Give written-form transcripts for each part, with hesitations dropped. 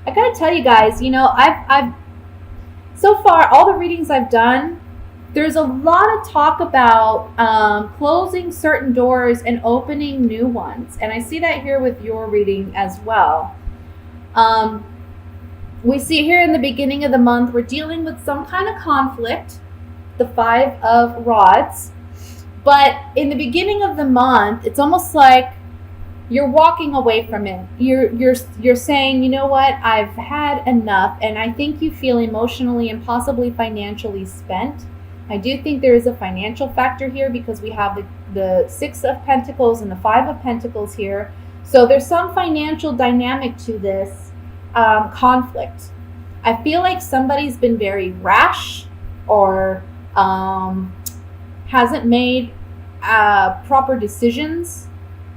I gotta tell you guys, I've so far all the readings I've done, there's a lot of talk about closing certain doors and opening new ones, and I see that here with your reading as well. Um, we see here in the beginning of the month we're dealing with some kind of conflict, the Five of Rods, but in the beginning of the month, it's almost like you're walking away from it. You're saying, you know what, I've had enough, and I think you feel emotionally and possibly financially spent. I do think there is a financial factor here because we have the Six of Pentacles and the Five of Pentacles here. So there's some financial dynamic to this conflict. I feel like somebody's been very rash or hasn't made proper decisions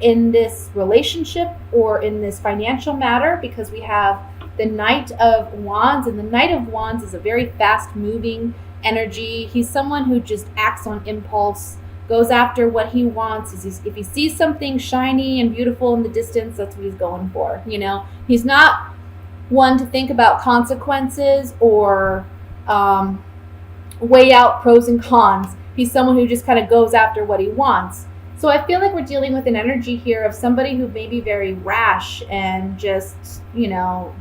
in this relationship or in this financial matter, because we have the Knight of Wands, and the Knight of Wands is a very fast moving energy. He's someone who just acts on impulse, goes after what he wants. If he sees something shiny and beautiful in the distance, that's what he's going for. He's not one to think about consequences or weigh out pros and cons. He's someone who just kind of goes after what he wants. So I feel like we're dealing with an energy here of somebody who may be very rash and just,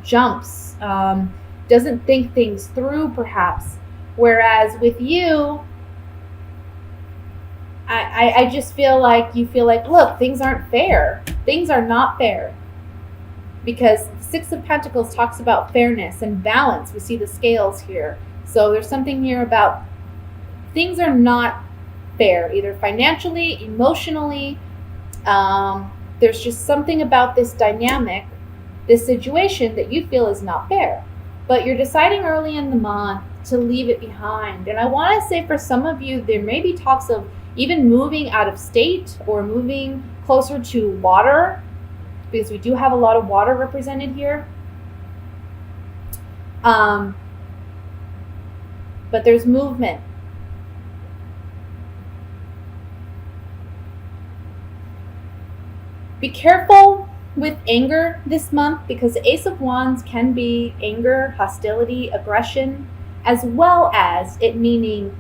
jumps, doesn't think things through perhaps. Whereas with you, I just feel like you feel like, look, things aren't fair. Things are not fair. Because the Six of Pentacles talks about fairness and balance. We see the scales here. So there's something here about things are not fair, either financially, emotionally. There's just something about this dynamic, this situation that you feel is not fair. But you're deciding early in the month to leave it behind. And I want to say for some of you, there may be talks of even moving out of state or moving closer to water, because we do have a lot of water represented here. But there's movement. Be careful with anger this month, because the Ace of Wands can be anger, hostility, aggression, as well as it meaning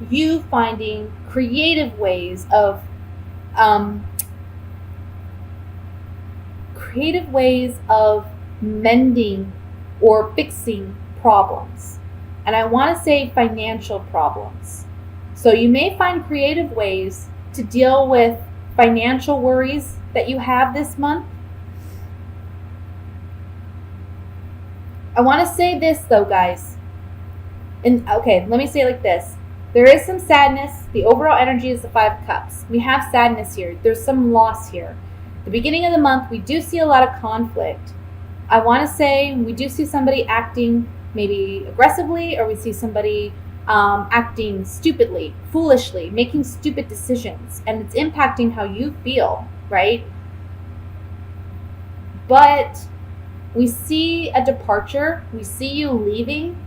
you finding creative ways of mending or fixing problems. And I want to say financial problems. So you may find creative ways to deal with financial worries that you have this month. I want to say this though, guys. And okay, let me say it like this. There is some sadness. The overall energy is the Five of Cups. We have sadness here. There's some loss here. The beginning of the month, we do see a lot of conflict. I want to say we do see somebody acting maybe aggressively, or we see somebody acting stupidly, foolishly, making stupid decisions, and it's impacting how you feel, right? But we see a departure, we see you leaving,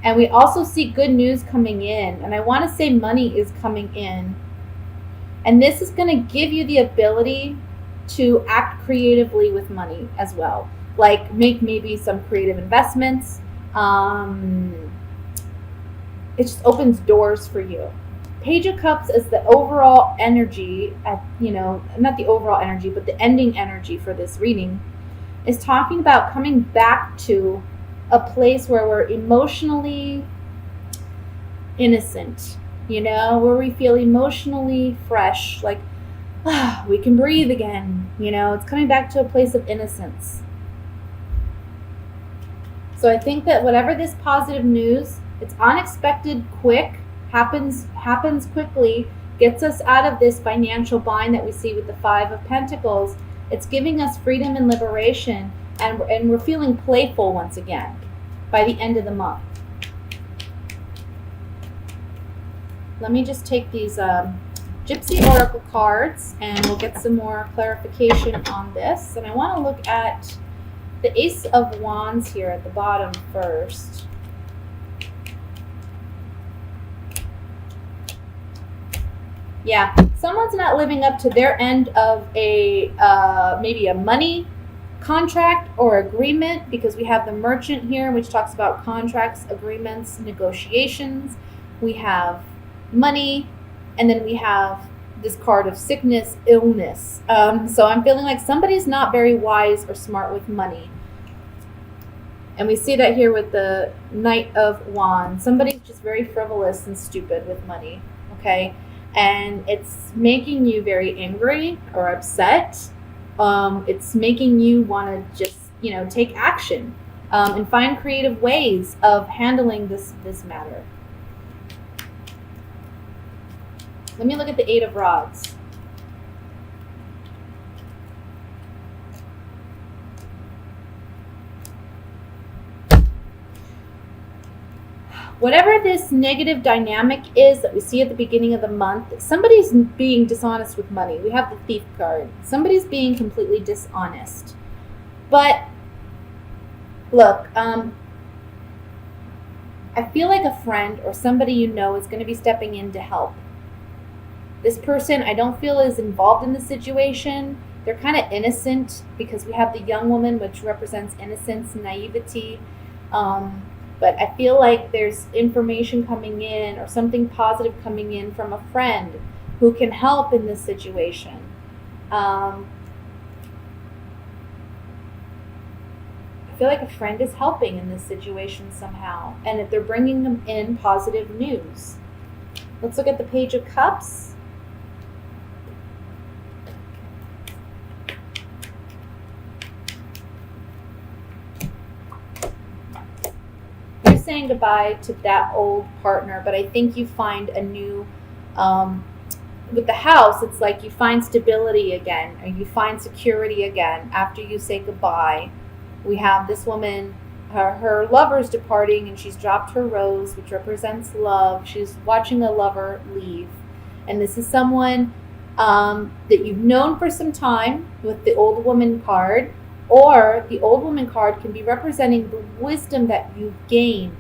and we also see good news coming in. And I want to say money is coming in. And this is going to give you the ability to act creatively with money as well. Like make maybe some creative investments. It just opens doors for you. Page of Cups is the overall energy, not the overall energy, but the ending energy for this reading, is talking about coming back to a place where we're emotionally innocent, where we feel emotionally fresh, like we can breathe again. It's coming back to a place of innocence. So I think that whatever this positive news, it's unexpected, quick, happens quickly, gets us out of this financial bind that we see with the Five of Pentacles. It's giving us freedom and liberation, and we're feeling playful once again by the end of the month. Let me just take these Gypsy Oracle cards and we'll get some more clarification on this. And I want to look at the Ace of Wands here at the bottom first. Yeah, someone's not living up to their end of a maybe a money contract or agreement, because we have the Merchant here, which talks about contracts, agreements, negotiations. We have money, and then we have this card of sickness, illness. So I'm feeling like somebody's not very wise or smart with money. And we see that here with the Knight of Wands. Somebody's just very frivolous and stupid with money, okay? And it's making you very angry or upset. It's making you want to just, take action and find creative ways of handling this matter. Let me look at the Eight of Rods. Whatever this negative dynamic is that we see at the beginning of the month, somebody's being dishonest with money. We have the Thief card. Somebody's being completely dishonest. But look, I feel like a friend or somebody you know is going to be stepping in to help. This person I don't feel is involved in the situation. They're kind of innocent because we have the young woman, which represents innocence, naivety. But I feel like there's information coming in or something positive coming in from a friend who can help in this situation. I feel like a friend is helping in this situation somehow, and if they're bringing them in positive news. Let's look at the Page of Cups. Saying goodbye to that old partner, but I think you find a new, with the House, it's like you find stability again, or you find security again after you say goodbye. We have this woman, her lover's departing, and she's dropped her rose, which represents love. She's watching a lover leave, and this is someone that you've known for some time with the Old Woman card. Or the Old Woman card can be representing the wisdom that you've gained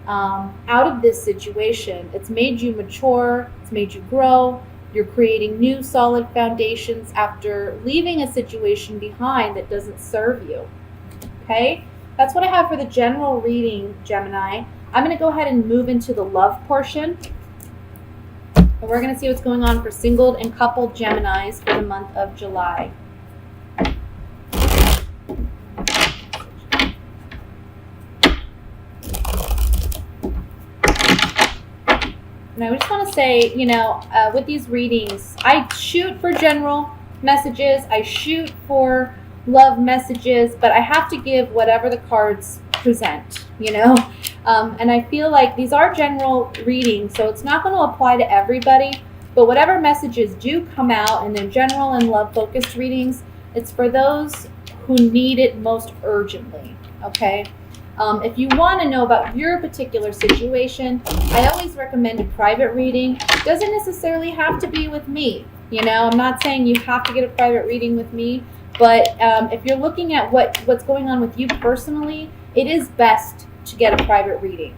out of this situation. It's made you mature. It's made you grow. You're creating new solid foundations after leaving a situation behind that doesn't serve you. Okay? That's what I have for the general reading, Gemini. I'm going to go ahead and move into the love portion. And we're going to see what's going on for singled and coupled Geminis for the month of July. And I just want to say, with these readings, I shoot for general messages. I shoot for love messages, but I have to give whatever the cards present, And I feel like these are general readings, so it's not going to apply to everybody. But whatever messages do come out in the general and love-focused readings, it's for those who need it most urgently, okay? If you want to know about your particular situation, I always recommend a private reading. It doesn't necessarily have to be with me. I'm not saying you have to get a private reading with me, but if you're looking at what's going on with you personally, it is best to get a private reading.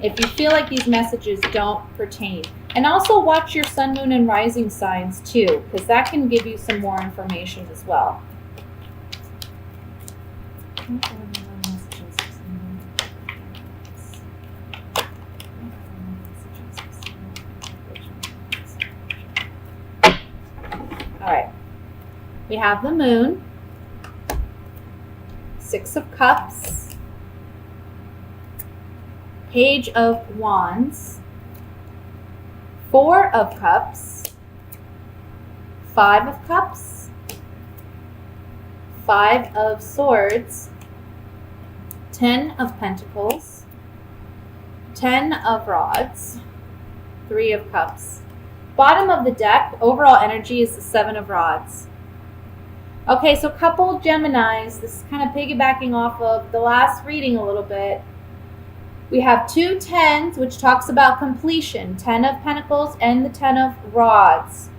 If you feel like these messages don't pertain. And also watch your sun, moon, and rising signs too, because that can give you some more information as well. All right. We have the Moon, Six of Cups, Page of Wands, Four of Cups, Five of Cups, Five of Swords, 10 of Pentacles, 10 of Rods, 3 of Cups. Bottom of the deck, overall energy is the 7 of Rods. Okay, so couple Geminis, this is kind of piggybacking off of the last reading a little bit. We have 2 tens, which talks about completion, 10 of Pentacles and the 10 of Rods.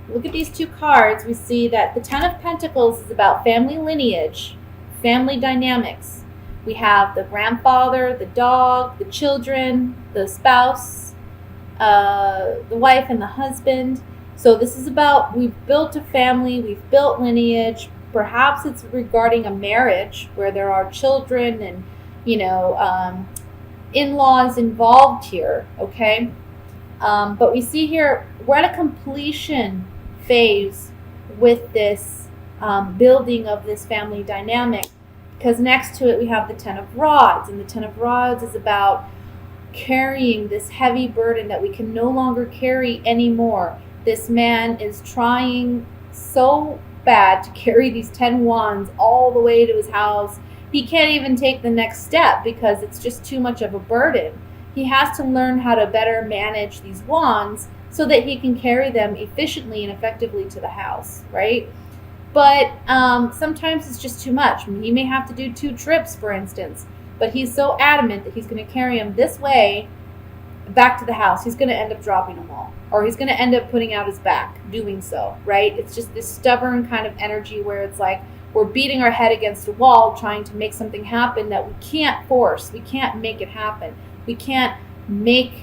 Look at these 2 cards. We see that the 10 of Pentacles is about family lineage, family dynamics. We have the grandfather, the dog, the children, the spouse, the wife and the husband. So this is about, we've built a family, we've built lineage. Perhaps it's regarding a marriage where there are children and, you know, in-laws involved here, okay? But we see here we're at a completion phase with this building of this family dynamic, because next to it we have the Ten of Rods, and the Ten of Rods is about carrying this heavy burden that we can no longer carry anymore. This man is trying so bad to carry these 10 wands all the way to his house. He can't even take the next step because it's just too much of a burden. He has to learn how to better manage these wands so that he can carry them efficiently and effectively to the house, right? But sometimes it's just too much. He may have to do 2 trips, for instance, but he's so adamant that he's going to carry them this way back to the house. He's going to end up dropping them all, or he's going to end up putting out his back doing so, right? It's just this stubborn kind of energy where it's like we're beating our head against a wall trying to make something happen that we can't force. We can't make it happen. We can't make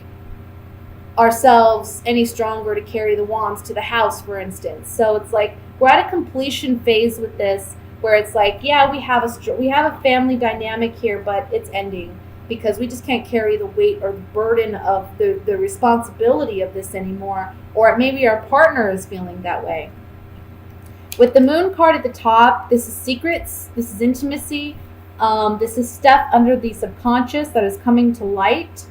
ourselves any stronger to carry the wands to the house, for instance. So it's like we're at a completion phase with this, where it's like, yeah, we have a family dynamic here, but it's ending because we just can't carry the weight or the burden of the responsibility of this anymore, or maybe our partner is feeling that way. With the Moon card at the top, this is secrets, this is intimacy, this is stuff under the subconscious that is coming to light.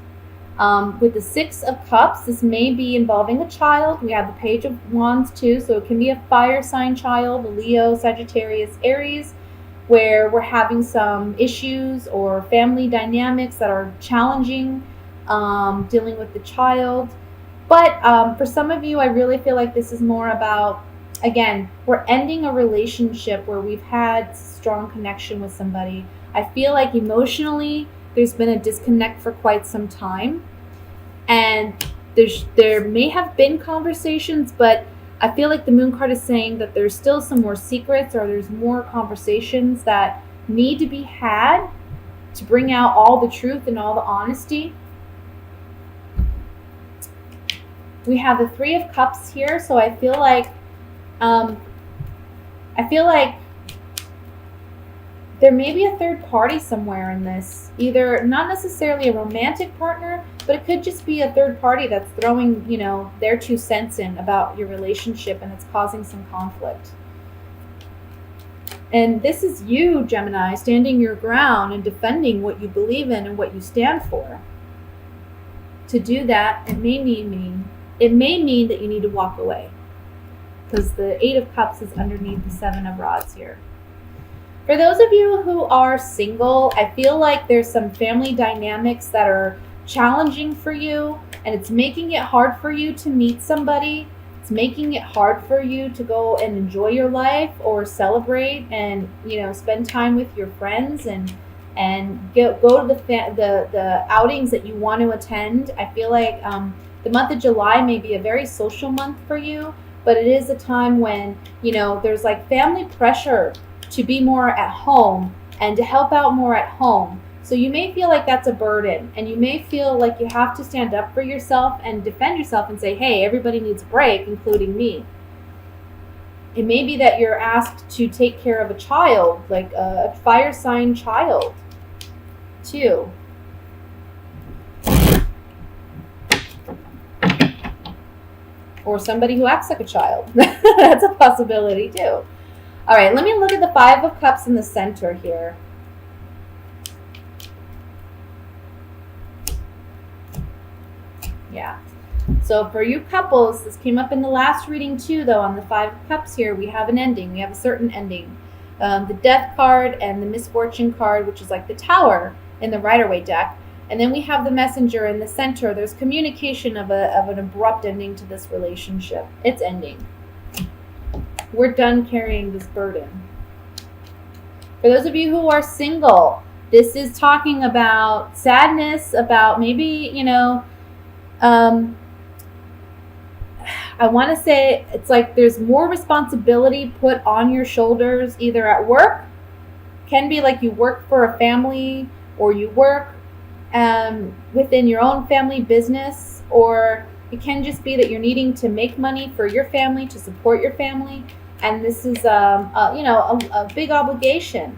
With the Six of Cups, this may be involving a child. We have the Page of Wands too, so it can be a fire sign child, a Leo, Sagittarius, Aries, where we're having some issues or family dynamics that are challenging, dealing with the child. But for some of you, I really feel like this is more about, again, we're ending a relationship where we've had strong connection with somebody. I feel like emotionally, there's been a disconnect for quite some time. And there may have been conversations, but I feel like the Moon card is saying that there's still some more secrets, or there's more conversations that need to be had to bring out all the truth and all the honesty. We have the Three of Cups here, so I feel like there may be a third party somewhere in this. Either not necessarily a romantic partner, but it could just be a third party that's throwing, their 2 cents in about your relationship, and it's causing some conflict. And this is you, Gemini, standing your ground and defending what you believe in and what you stand for. To do that, it may mean that you need to walk away, because the Eight of Cups is underneath the Seven of Rods here. For those of you who are single, I feel like there's some family dynamics that are challenging for you, and it's making it hard for you to meet somebody. It's making it hard for you to go and enjoy your life or celebrate and, spend time with your friends and go to the outings that you want to attend. I feel like the month of July may be a very social month for you, but it is a time when, there's like family pressure to be more at home and to help out more at home. So you may feel like that's a burden, and you may feel like you have to stand up for yourself and defend yourself and say, hey, everybody needs a break, including me. It may be that you're asked to take care of a child, like a fire sign child, too. Or somebody who acts like a child. That's a possibility, too. All right, let me look at the Five of Cups in the center here. Yeah. So for you couples, this came up in the last reading too, though, on the Five of Cups here, we have an ending. We have a certain ending. The Death card and the Misfortune card, which is like the Tower in the Rider-Waite deck. And then we have the Messenger in the center. There's communication of an abrupt ending to this relationship. It's ending. We're done carrying this burden. For those of you who are single, this is talking about sadness, about maybe, I want to say it's like there's more responsibility put on your shoulders, either at work, can be like you work for a family, or you work within your own family business, or It can just be that you're needing to make money for your family, to support your family, and this is a big obligation.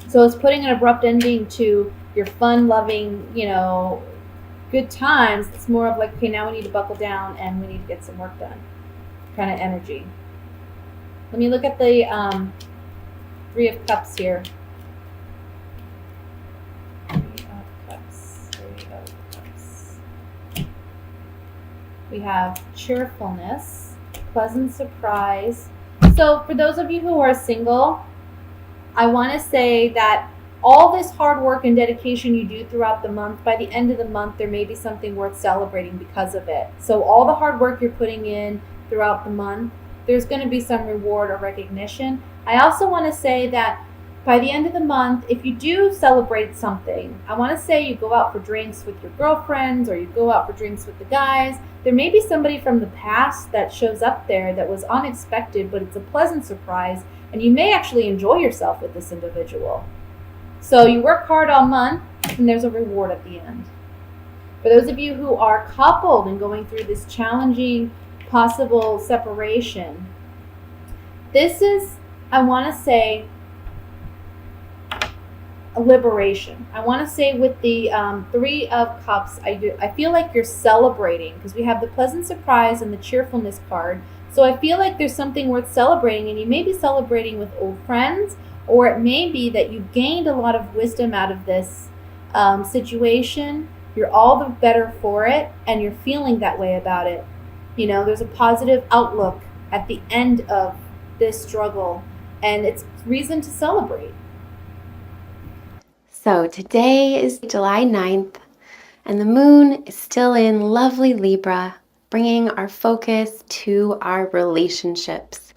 So it's putting an abrupt ending to your fun-loving, good times. It's more of like, okay, now we need to buckle down and we need to get some work done kind of energy. Let me look at the Three of Cups here. Three of Cups. We have cheerfulness, pleasant surprise. So for those of you who are single, I want to say that all this hard work and dedication you do throughout the month, by the end of the month, there may be something worth celebrating because of it. So all the hard work you're putting in throughout the month, there's going to be some reward or recognition. I also want to say that by the end of the month, if you do celebrate something, I want to say you go out for drinks with your girlfriends or you go out for drinks with the guys. There may be somebody from the past that shows up there that was unexpected, but it's a pleasant surprise, and you may actually enjoy yourself with this individual. So you work hard all month, and there's a reward at the end. For those of you who are coupled and going through this challenging possible separation, this is, I want to say, a liberation. I want to say with the Three of Cups, I feel like you're celebrating because we have the pleasant surprise and the cheerfulness card. So I feel like there's something worth celebrating, and you may be celebrating with old friends, or it may be that you gained a lot of wisdom out of this situation. You're all the better for it, and you're feeling that way about it. There's a positive outlook at the end of this struggle, and it's reason to celebrate. So today is July 9th, and the moon is still in lovely Libra, bringing our focus to our relationships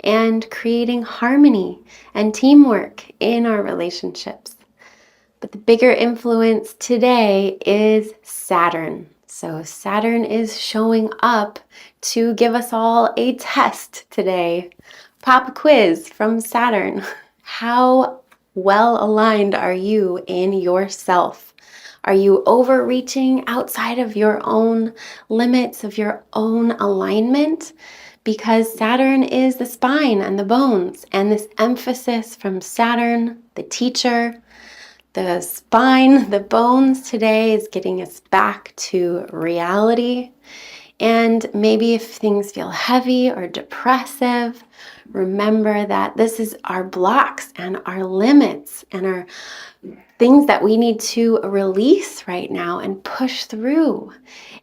and creating harmony and teamwork in our relationships. But the bigger influence today is Saturn. So Saturn is showing up to give us all a test today. Pop quiz from Saturn. How well aligned are you in yourself? Are you overreaching outside of your own limits, of your own alignment? Because Saturn is the spine and the bones, and this emphasis from Saturn, the teacher, the spine, the bones today is getting us back to reality. And maybe if things feel heavy or depressive, remember that this is our blocks and our limits and our things that we need to release right now and push through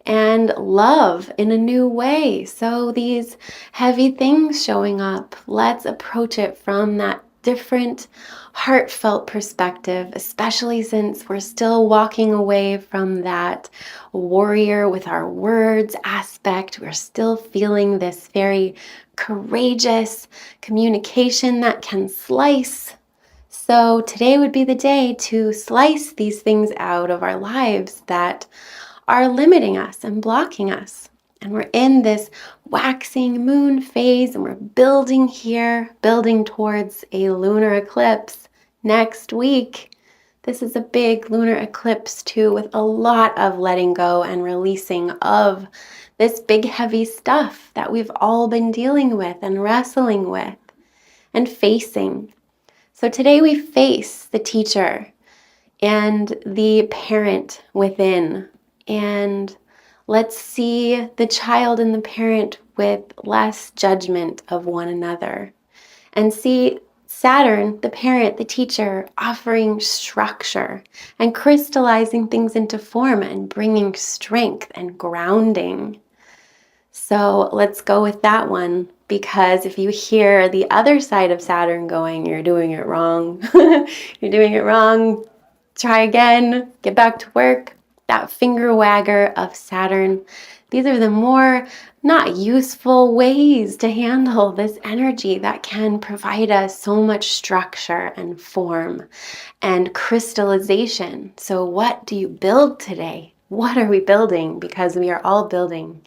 and love in a new way. So these heavy things showing up, let's approach it from that different heartfelt perspective, especially since we're still walking away from that warrior with our words aspect. We're still feeling this very courageous communication that can slice. So today would be the day to slice these things out of our lives that are limiting us and blocking us. And we're in this waxing moon phase, and we're building here, building towards a lunar eclipse next week. This is a big lunar eclipse too, with a lot of letting go and releasing of this big heavy stuff that we've all been dealing with and wrestling with and facing. So today we face the teacher and the parent within, and let's see the child and the parent with less judgment of one another, and see Saturn, the parent, the teacher, offering structure and crystallizing things into form and bringing strength and grounding. So let's go with that one, because if you hear the other side of Saturn going, you're doing it wrong, you're doing it wrong, try again, get back to work, that finger wagger of Saturn, these are the more not useful ways to handle this energy that can provide us so much structure and form and crystallization. So what do you build today? What are we building? Because we are all building.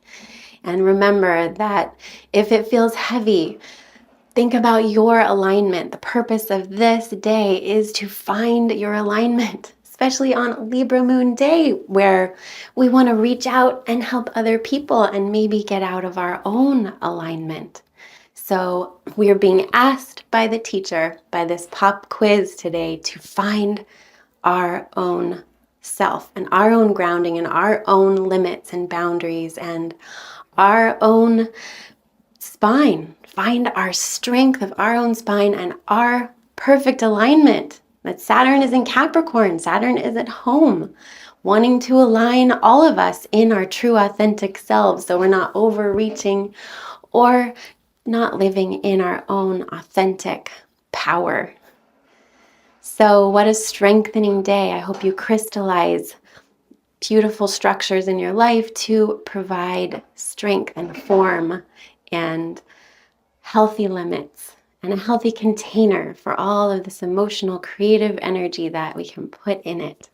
And remember that if it feels heavy, think about your alignment. The purpose of this day is to find your alignment. especially on Libra Moon Day, where we want to reach out and help other people and maybe get out of our own alignment. So we are being asked by the teacher, by this pop quiz today, to find our own self and our own grounding and our own limits and boundaries and our own spine. Find our strength of our own spine and our perfect alignment. That Saturn is in Capricorn. Saturn is at home, wanting to align all of us in our true authentic selves so we're not overreaching or not living in our own authentic power. So what a strengthening day. I hope you crystallize beautiful structures in your life to provide strength and form and healthy limits and a healthy container for all of this emotional, creative energy that we can put in it.